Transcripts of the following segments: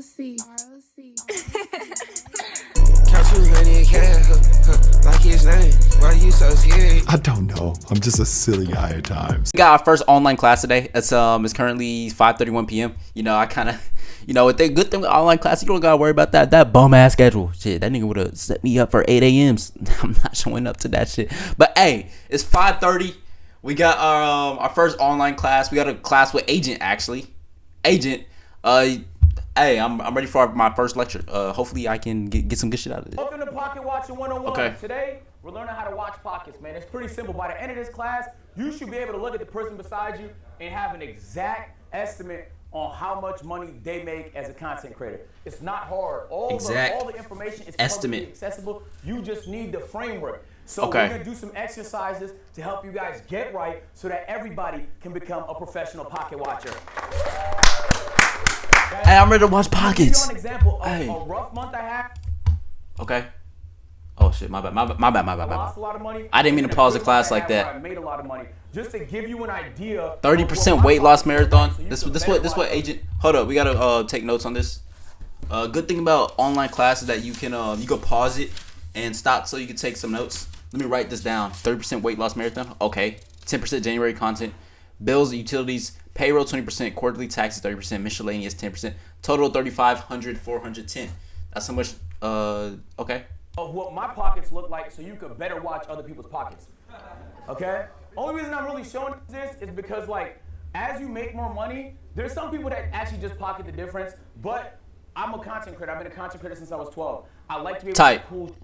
Like his name, why you so scared? I don't know. I'm just a silly guy at times. We got our first online class today. It's currently 5:31 p.m. You know, I kind of, with the good thing with online class, you don't gotta worry about that bum ass schedule. Shit, that nigga would have set me up for 8 a.m.s. I'm not showing up to that shit. But hey, it's 5:30. We got our first online class. We got a class with Agent actually. Agent, hey, I'm ready for my first lecture. Hopefully I can get some good shit out of it. Welcome to Pocket Watching 101. Okay. Today, we're learning how to watch pockets, man. It's pretty simple. By the end of this class, you should be able to look at the person beside you and have an exact estimate on how much money they make as a content creator. It's not hard. All the information is publicly accessible. You just need the framework. So we're going to do some exercises to help you guys get right so that everybody can become a professional pocket watcher. Hey, I'm ready to watch pockets. I'll give you an example of a rough month I had. Okay. Oh shit, my bad. I lost a lot of money. I didn't mean to pause the class like I that. made a lot of money. Just to give you an idea. 30% weight loss marathon. This what Agent. Hold up, we gotta take notes on this. Good thing about online class is that you can pause it and stop so you can take some notes. Let me write this down. 30% weight loss marathon. Okay. 10% January content. Bills, utilities, payroll 20%, quarterly taxes 30%, miscellaneous 10%, total 3,500, 410. That's how much. Okay. Of what my pockets look like, so you could better watch other people's pockets. Okay. Only reason I'm really showing this is because, like, as you make more money, there's some people that actually just pocket the difference. But I'm a content creator. I've been a content creator since I was 12. I like to be able to do cool.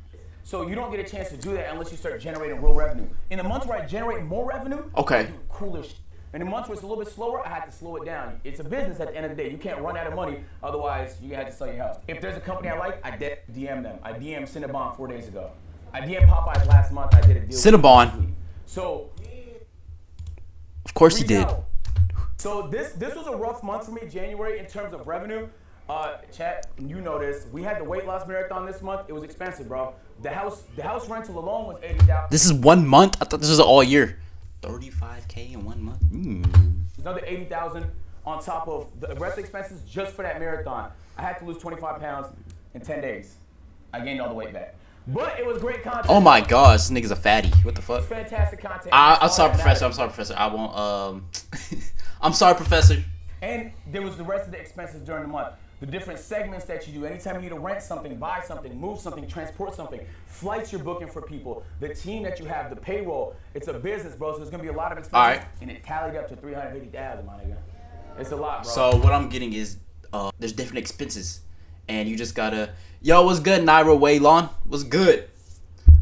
So you don't get a chance to do that unless you start generating real revenue. In the months where I generate more revenue, I do cooler shit. In the months where it's a little bit slower, I had to slow it down. It's a business at the end of the day. You can't run out of money, otherwise you have to sell your house. If there's a company I like, I DM them. I DM'd Cinnabon 4 days ago. I DM'd Popeyes last month. I did a deal Cinnabon. So, of course he did. So this was a rough month for me, January, in terms of revenue. Chat, you know this. We had the weight loss marathon this month. It was expensive, bro. The house rental alone was $80,000. This is 1 month? I thought this was all year. 35K in 1 month. Another $80,000 on top of the rest expenses just for that marathon. I had to lose 25 pounds in 10 days. I gained all the weight back. But it was great content. Oh my gosh, this nigga's a fatty. What the fuck? It's fantastic content. I'm sorry, Professor. I won't. I'm sorry, Professor. And there was the rest of the expenses during the month. The different segments that you do. Anytime you need to rent something, buy something, move something, transport something, flights you're booking for people, the team that you have, the payroll. It's a business, bro, so there's going to be a lot of expenses. All right. And it tallied up to $350,000, my nigga. It's a lot, bro. So what I'm getting is there's different expenses. And you just got to... Yo, what's good, Naira Waylon? What's good?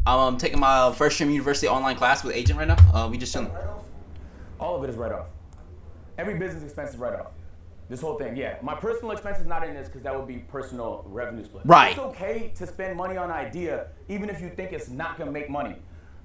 I'm taking my first Stream University online class with Agent right now. We just chilling. All of it is right off. Every business expense is right off. This whole thing, yeah. My personal expense is not in this because that would be personal revenue split. Right. It's okay to spend money on an idea even if you think it's not going to make money.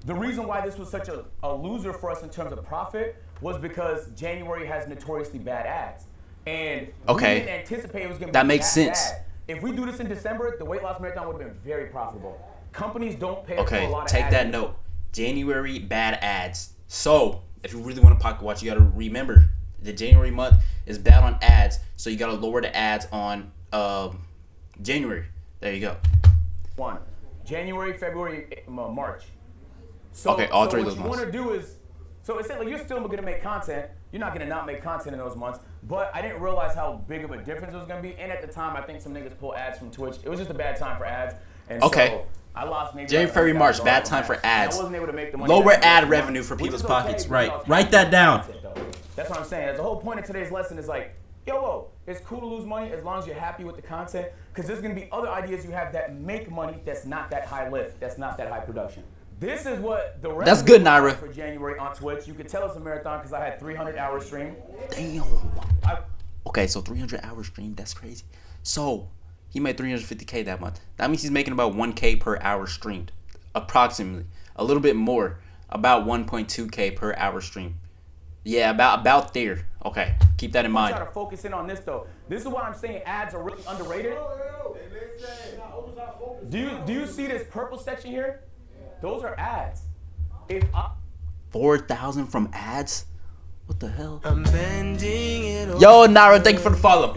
The reason why this was such a loser for us in terms of profit was because January has notoriously bad ads. And we didn't anticipate it was going to be that makes sense. bad. If we do this in December, the weight loss marathon would have been very profitable. Companies don't pay for a lot of ads. Okay, take that note. January, bad ads. So, if you really want to pocket watch, you got to remember the January month is bad on ads, so you gotta lower the ads on January. There you go. January, February, March. So, okay, all three of those months. What you want to do is, so it's like you're still gonna make content. You're not gonna not make content in those months. But I didn't realize how big of a difference it was gonna be. And at the time, I think some niggas pull ads from Twitch. It was just a bad time for ads. And so I lost maybe January, February, March, bad time for ads. I wasn't able to make the money. Lower ad revenue for people's pockets. Right. Write that down. That's what I'm saying. The whole point of today's lesson is like, it's cool to lose money as long as you're happy with the content, because there's going to be other ideas you have that make money that's not that high lift, that's not that high production. This is what the rest That's good, Naira. For January on Twitch. You can tell it's a marathon because I had 300-hour stream. Damn. Okay, so 300-hour stream, that's crazy. So he made 350K that month. That means he's making about 1K per hour streamed, approximately. A little bit more, about 1.2K per hour stream. Yeah, about there. Okay, keep that in mind. I'm trying to focus in on this though. This is what I'm saying. Ads are really underrated. Do you see this purple section here? Those are ads. 4,000 from ads? What the hell? Yo, Naira, thank you for the follow.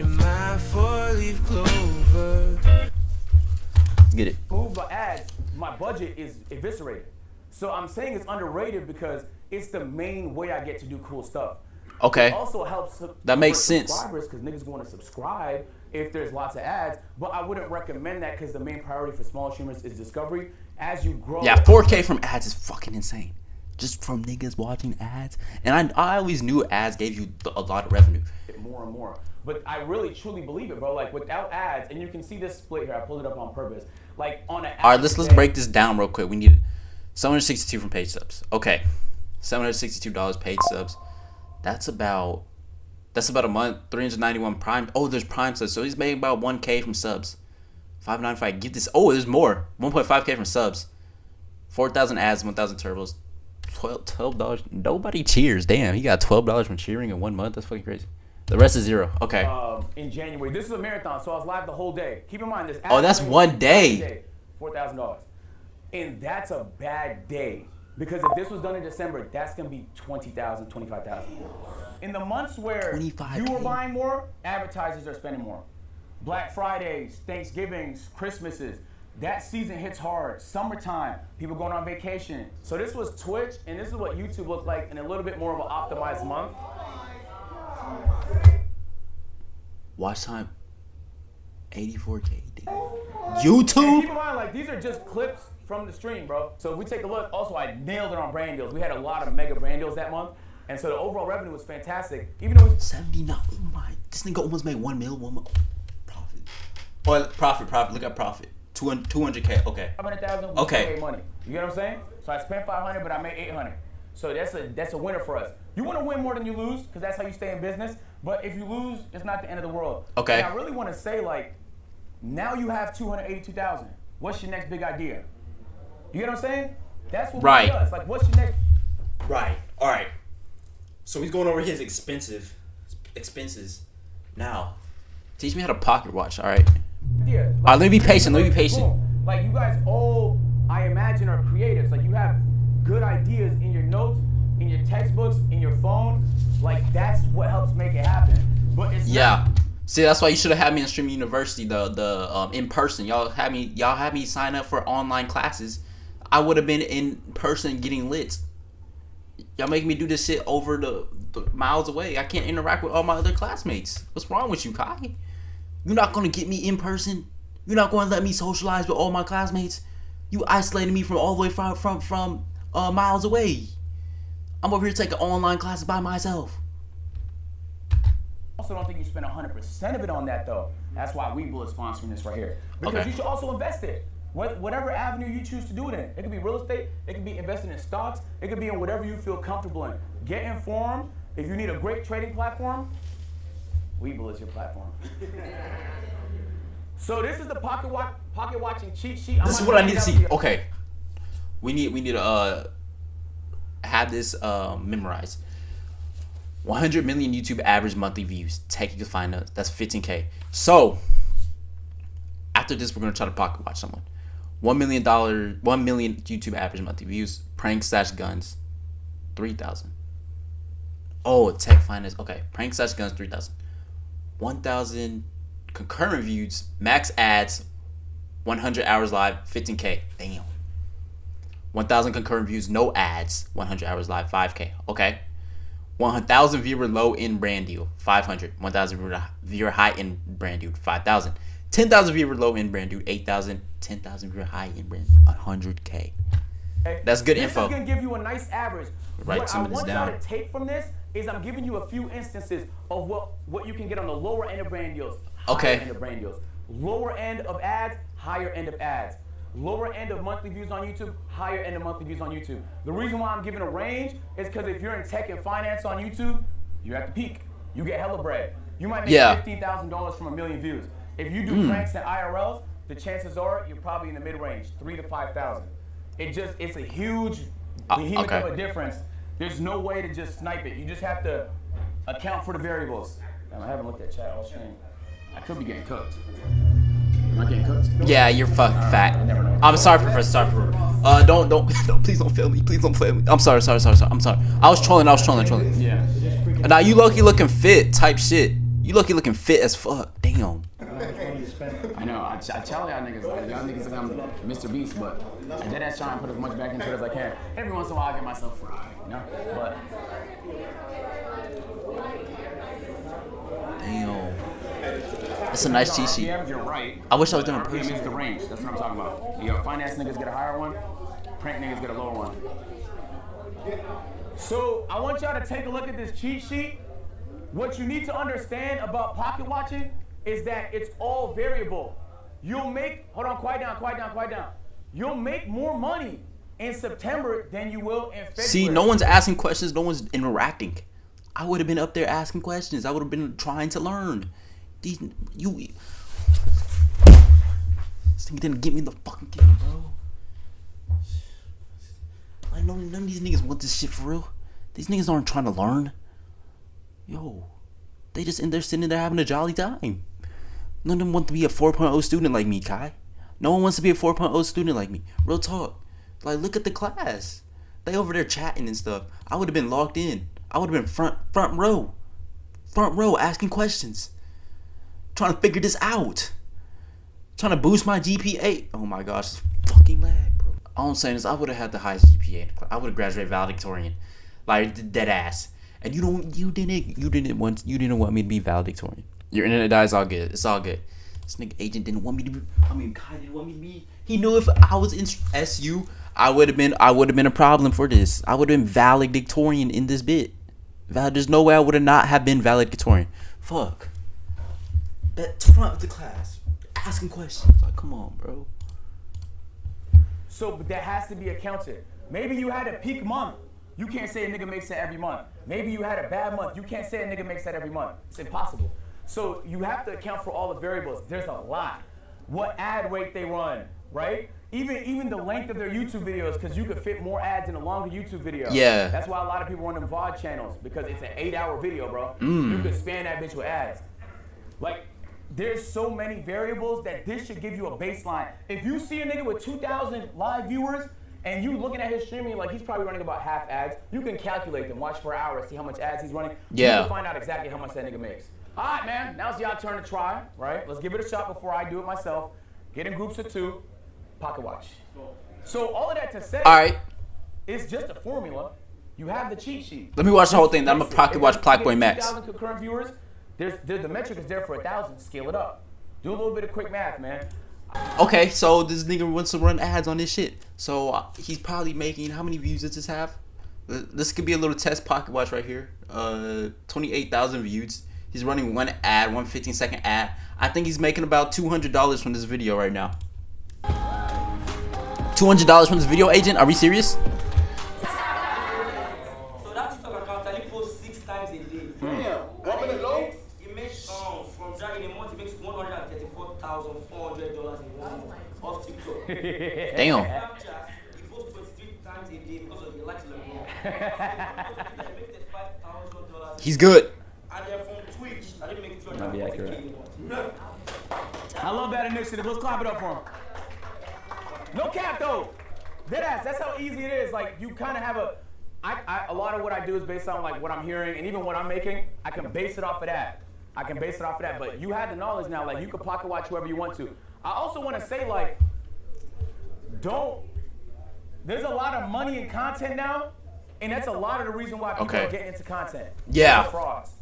get it. Move by ads, my budget is eviscerated. So I'm saying it's underrated because it's the main way I get to do cool stuff. Okay. It also helps That makes sense. subscribers because niggas want to subscribe if there's lots of ads. But I wouldn't recommend that because the main priority for small streamers is discovery. As you grow, Yeah, 4K from ads is fucking insane. Just from niggas watching ads. And I always knew ads gave you a lot of revenue. more and more. But I really truly believe it, bro. Like without ads, and you can see this split here. I pulled it up on purpose. Like on an All right, let's break this down real quick. We need $762 from paid subs. Okay, $762 paid subs. That's about a month. 391 prime. Oh, there's prime subs. So he's making about 1K from subs. 595. Give this. Oh, there's more. 1.5K from subs. 4,000 ads. 1,000 turbos. $12. Nobody cheers. Damn, he got $12 from cheering in 1 month. That's fucking crazy. The rest is zero. Okay. In January, this is a marathon, so I was live the whole day. Keep in mind this. Oh, that's one day. $4,000, and that's a bad day because if this was done in December, that's gonna be $20,000, $25,000. In the months where 25K. you are buying more, advertisers are spending more. Black Fridays, Thanksgivings, Christmases. That season hits hard. Summertime, people going on vacation. So this was Twitch, and this is what YouTube looked like in a little bit more of an optimized month. Watch time 84K. Damn. And YouTube? keep in mind, like these are just clips from the stream, bro. So if we take a look, also I nailed it on brand deals. We had a lot of mega brand deals that month, and so the overall revenue was fantastic. Even though 79. Oh my! This nigga almost made 1 mil. 1 mil. Profit. Well, profit. Look at profit. 200K. Okay. 500,000. We Okay. still made money. You get what I'm saying? So I spent 500, but I made 800. So that's a winner for us. You want to win more than you lose, because that's how you stay in business. But if you lose, it's not the end of the world. Okay. And I really want to say, like, now you have 282,000. What's your next big idea? You get what I'm saying? That's what Right. it does. Like, what's your next? Right. All right. So he's going over his expenses. Now, teach me how to pocket watch. All right. Yeah. All right. Let me be patient. Boom. Like you guys all, I imagine, are creatives. Like you have good ideas in your notes, in your textbooks, in your phone. Like that's what helps make it happen. But it's Yeah. See, that's why you should have had me in Stream University, the in person. Y'all had me sign up for online classes. I would have been in person getting lit. Y'all making me do this shit over the miles away. I can't interact with all my other classmates. What's wrong with you, Kai? You're not gonna get me in person. You're not gonna let me socialize with all my classmates. You isolated me from all the way from miles away. I'm over here taking online classes by myself. also don't think you spend 100% of it on that though. That's why WeWill is sponsoring this right here. Because Okay. you should also invest it. Whatever avenue you choose to do it in. It could be real estate, it could be investing in stocks, it could be in whatever you feel comfortable in. Get informed. If you need a great trading platform, WeWill is your platform. So this is the pocket watching cheat sheet. This is what I need to see. Okay, we need to have this memorized. 100 million YouTube average monthly views. Take you can find us. That's 15K. So after this, we're gonna try to pocket watch someone. $1 million YouTube average monthly views. Prank/guns, 3,000. Oh, tech finance. Okay, prank/guns, 3,000. 1,000 concurrent views. Max ads, 100 hours live, 15K. Damn. 1,000 concurrent views, no ads, 100 hours live, 5K. Okay. 1,000 viewer low end brand deal, 500. 1,000 viewer high end brand deal, 5,000. 10,000 viewer low end brand deal, 8,000. 10,000 viewer high end brand, 100K. That's good info. This is gonna give you a nice average. Write some of this what I down. want y'all to take from this is I'm giving you a few instances of what you can get on the lower end of brand deals. Okay. Higher end of brand deals. Lower end of ads, higher end of ads. Lower end of monthly views on YouTube, higher end of monthly views on YouTube. The reason why I'm giving a range is because if you're in tech and finance on YouTube, you're at the peak. You get hella bread. You might make $15,000 from 1 million views. If you do pranks and IRLs, the chances are you're probably in the mid-range, 3,000 to 5,000. It's a huge behemoth okay. of a difference. There's no way to just snipe it. You just have to account for the variables. Damn, I haven't looked at chat all stream. I could be getting cooked. Am I getting cooked? Yeah, you're fucking fat. I'm sorry, Professor. Sorry, Professor. Don't, please don't fail me. Please don't fail me. I'm sorry. I'm sorry. I was trolling. Yeah. Now you low-key looking fit type shit. You low-key looking fit as fuck. Damn. I know. I tell y'all niggas, like, y'all niggas think I'm Mr. Beast, but I did that try and put as much back into it as I can. Every once in a while, I get myself fried, you know? But Damn. It's a nice cheat sheet. RPMs, you're right. I wish I was doing RPM is the range. That's what I'm talking about. You know, finance niggas get a higher one, prank niggas get a lower one. So I want y'all to take a look at this cheat sheet. What you need to understand about pocket watching is that it's all variable. You'll make, hold on, quiet down. You'll make more money in September than you will in February. See, no one's asking questions, no one's interacting. I would have been up there asking questions. I would have been trying to learn. This thing didn't get me the fucking game, bro. Like, none of these niggas want this shit for real. These niggas aren't trying to learn. Yo, they just in there sitting there having a jolly time. None of them want to be a 4.0 student like me, Kai. No one wants to be a 4.0 student like me. Real talk. Like, look at the class. They over there chatting and stuff. I would have been logged in. I would have been front row asking questions. Trying to figure this out. Trying to boost my GPA. Oh my gosh, it's fucking lag, bro. All I'm saying is I would have had the highest GPA in the class. I would have graduated valedictorian. Like, dead ass. And you didn't want me to be valedictorian. Your internet dies, all good. It's all good. This nigga agent didn't want me to be. Kai didn't want me to be. He knew if I was in SU, I would have been a problem for this. I would have been valedictorian in this bit. There's no way I would have not have been valedictorian. Fuck. At the front of the class, asking questions. Like, come on, bro. So, but that has to be accounted. Maybe you had a peak month. You can't say a nigga makes that every month. Maybe you had a bad month. You can't say a nigga makes that every month. It's impossible. So you have to account for all the variables. There's a lot. What ad rate they run, right? Even the length of their YouTube videos, because you could fit more ads in a longer YouTube video. Yeah. That's why a lot of people run them VOD channels, because it's an 8-hour video, bro. You could span that bitch with ads. Like, there's so many variables that this should give you a baseline. If you see a nigga with 2,000 live viewers, and you looking at his streaming, like he's probably running about half ads, you can calculate them, watch for an hour, see how much ads he's running. Yeah. You can find out exactly how much that nigga makes. All right, man, now it's y'all turn to try, right? Let's give it a shot before I do it myself. Get in groups of 2, pocket watch. So all of that to say, All right. it's just a formula. You have the cheat sheet. Let me watch the whole thing. I'm a pocket watch Black Boy Max. 2,000 concurrent viewers, the metric is there for 1,000. Scale it up. Do a little bit of quick math, man. Okay, so this nigga wants to run ads on this shit. So he's probably making, how many views does this have? This could be a little test pocket watch right here. 28,000 views. He's running one ad, one 15-second ad. I think he's making about $200 from this video right now. $200 from this video, agent? Are we serious? So that TikTok account only posts 6 times a day. Damn. 1 minute long? It makes from dragging a month, it makes $134,400 in 1 month off TikTok. Damn. Snapchat, he posts 23 times a day because of the likes level. He makes $5,000. He's good. And then from Twitch, I didn't make $250K Might be accurate. a month. I love that initiative. Let's clap it up for him. No cap though. Deadass. That's how easy it is. Like you kind of have a lot of what I do is based on like what I'm hearing, and even what I'm making, I can base it off of that. But you have the knowledge now. Like you can pocket watch whoever you want to. I also want to say like, there's a lot of money in content now, and that's a lot of the reason why people are getting into content. Yeah. Frauds.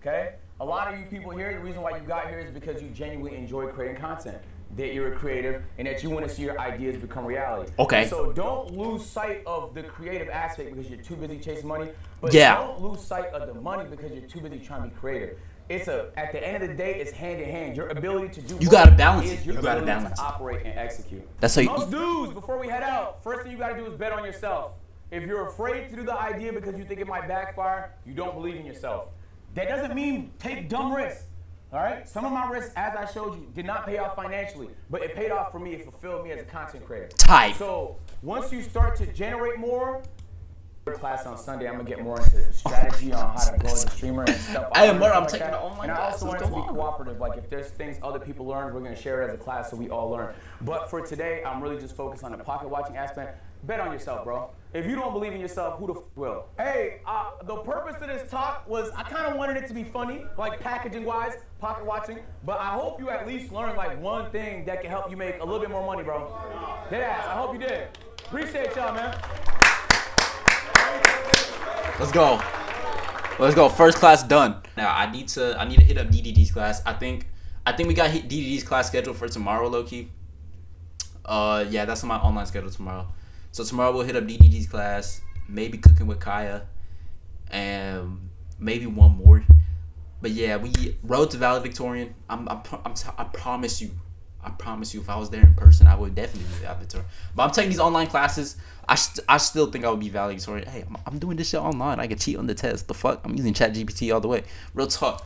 Okay. A lot of you people here, the reason why you got here is because you genuinely enjoy creating content. That you're a creative and that you want to see your ideas become reality. Okay. And so don't lose sight of the creative aspect because you're too busy chasing money. But Yeah. don't lose sight of the money because you're too busy trying to be creative. At the end of the day, it's hand in hand. Your ability to do You gotta both balance is it. your You gotta ability balance to it. operate and execute. That's how you. Most dudes, before we head out, first thing you gotta do is bet on yourself. If you're afraid to do the idea because you think it might backfire, you don't believe in yourself. That doesn't mean take dumb risks. All right? Some of my risks, as I showed you, did not pay off financially, but it paid off for me. It fulfilled me as a content creator. Type. So once you start to generate more, class on Sunday, I'm gonna get more into strategy on how to grow as a streamer and stuff. I'm like taking that. the online And I also want it to be classes. Come on. cooperative. Like if there's things other people learn, we're gonna share it as a class so we all learn. But for today, I'm really just focused on the pocket watching aspect. bet on yourself, bro. If you don't believe in yourself, who the will? Hey, the purpose of this talk was I kind of wanted it to be funny, like packaging-wise, pocket watching, but I hope you at least learned like one thing that can help you make a little bit more money, bro. Deadass, I hope you did. Appreciate y'all, man. Let's go. Let's go. First class done. Now I need to hit up DDD's class. I think we got DDD's class scheduled for tomorrow, low key. Yeah, that's on my online schedule tomorrow. So tomorrow we'll hit up DDD's class, maybe cooking with Kaya, and maybe one more. But yeah, we road to valedictorian. I promise you, if I was there in person, I would definitely be valedictorian. But I'm taking these online classes. I still think I would be valedictorian. Hey, I'm doing this shit online. I can cheat on the test. The fuck? I'm using ChatGPT all the way. Real talk.